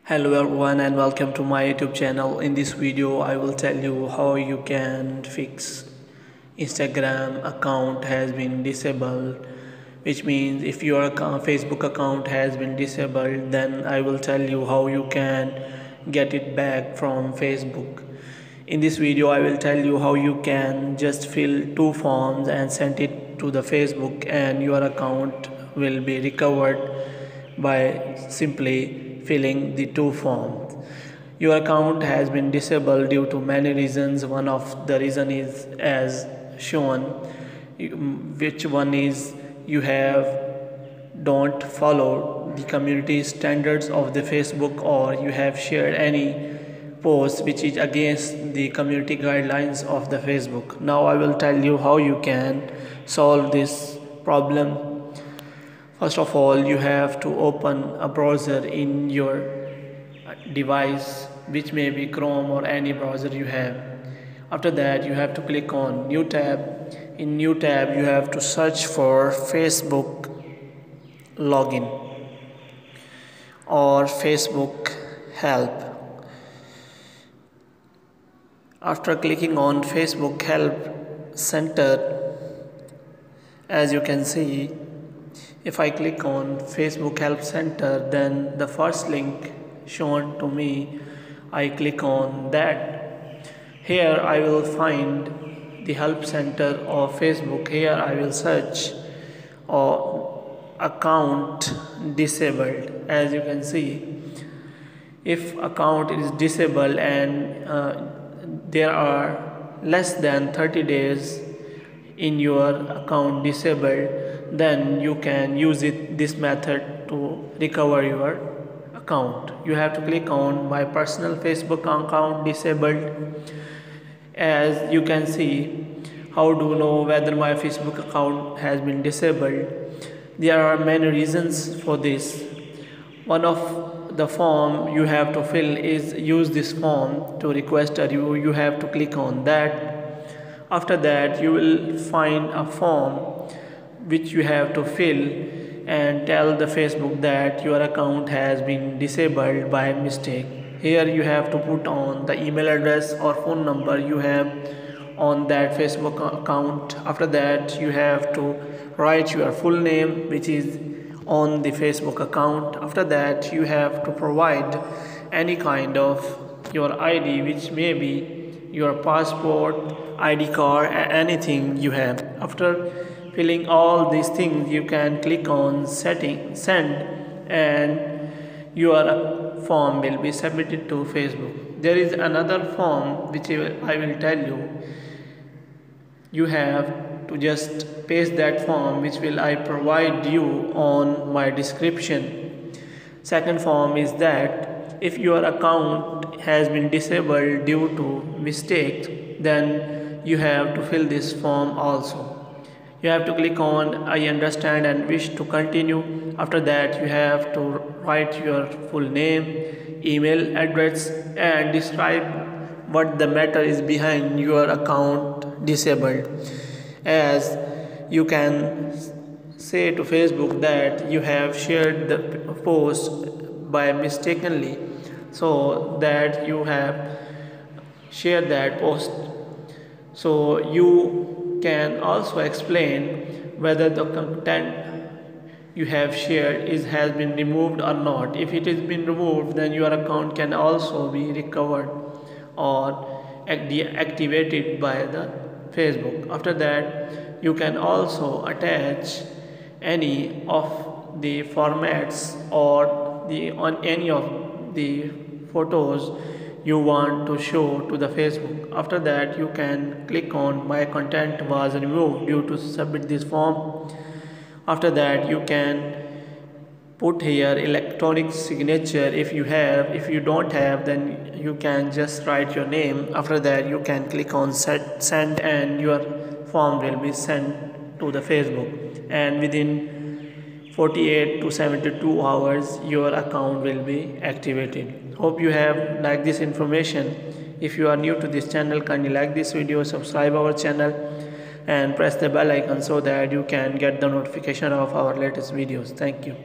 Hello everyone and welcome to my YouTube channel. In this video I will tell you how you can fix Instagram account has been disabled, which means if your Facebook account has been disabled, then I will tell you how you can get it back from Facebook. In this video I will tell you how you can just fill two forms and send it to the Facebook and your account will be recovered by simply filling the two forms. Your account has been disabled due to many reasons. One of the reason is as shown, which one is you have don't follow the community standards of the Facebook, or you have shared any post which is against the community guidelines of the Facebook. Now I will tell you how you can solve this problem. First of all, you have to open a browser in your device, which may be Chrome or any browser you have. After that, you have to click on New tab. In New tab, you have to search for Facebook login or Facebook help. After clicking on Facebook help center, as you can see, if I click on Facebook help center, then the first link shown to me, I click on that. Here I will find the help center of Facebook. Here I will search account disabled. As you can see, if account is disabled and there are less than 30 days in your account disabled, then you can use this method to recover your account. You have to click on my personal Facebook account disabled. As you can see, how to know whether my Facebook account has been disabled? There are many reasons for this. One of the form you have to fill is use this form to request a review. You have to click on that. After that, you will find a form which you have to fill and tell the Facebook that your account has been disabled by mistake. Here you have to put on the email address or phone number you have on that Facebook account. After that, you have to write your full name which is on the Facebook account. After that, you have to provide any kind of your ID, which may be your passport, ID card, anything you have. After filling all these things, you can click on send, and your form will be submitted to Facebook. There is another form which I will tell you. You have to just paste that form which will I provide you on my description. Second form is that if your account has been disabled due to mistake, then you have to fill this form also. You have to click on I understand and wish to continue. After that, you have to write your full name, email address, and describe what the matter is behind your account disabled. As you can say to Facebook that you have shared the post by mistakenly, so that you have shared that post. So you can also explain whether the content you have shared has been removed or not. If it has been removed, then your account can also be recovered or deactivated by the Facebook. After that, you can also attach any of the formats or on any of the photos you want to show to the Facebook. After that, you can click on my content was removed due to submit this form. After that, you can put here electronic signature if you have. If you don't have, then you can just write your name. After that, you can click on send and your form will be sent to the Facebook, and within 48 to 72 hours your account will be activated. Hope you have liked this information. If you are new to this channel, kindly like this video, subscribe our channel, and press the bell icon so that you can get the notification of our latest videos. Thank you.